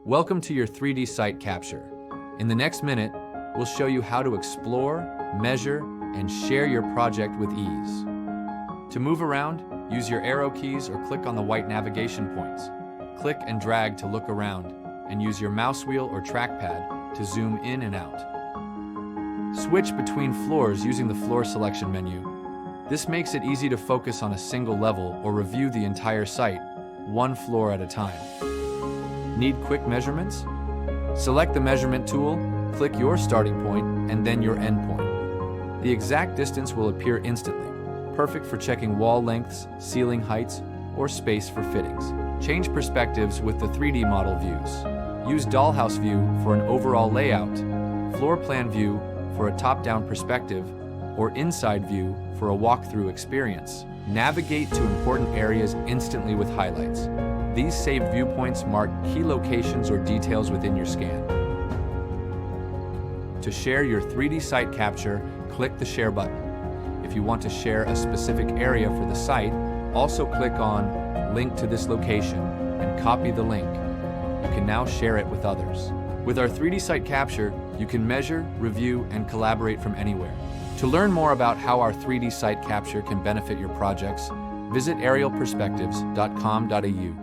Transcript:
Welcome to your 3D site capture. In the next minute, we'll show you how to explore, measure, and share your project with ease. To move around, use your arrow keys or click on the white navigation points. Click and drag to look around, and use your mouse wheel or trackpad to zoom in and out. Switch between floors using the floor selection menu. This makes it easy to focus on a single level or review the entire site, one floor at a time. Need quick measurements? Select the measurement tool, click your starting point, and then your end point. The exact distance will appear instantly, perfect for checking wall lengths, ceiling heights, or space for fittings. Change perspectives with the 3D model views. Use Dollhouse view for an overall layout, floor plan view for a top-down perspective, or inside view for a walkthrough experience. Navigate to important areas instantly with highlights. These saved viewpoints mark key locations or details within your scan. To share your 3D site capture, click the Share button. If you want to share a specific area for the site, also click on Link to this location and copy the link. You can now share it with others. With our 3D site capture, you can measure, review, and collaborate from anywhere. To learn more about how our 3D site capture can benefit your projects, visit aerialperspectives.com.au.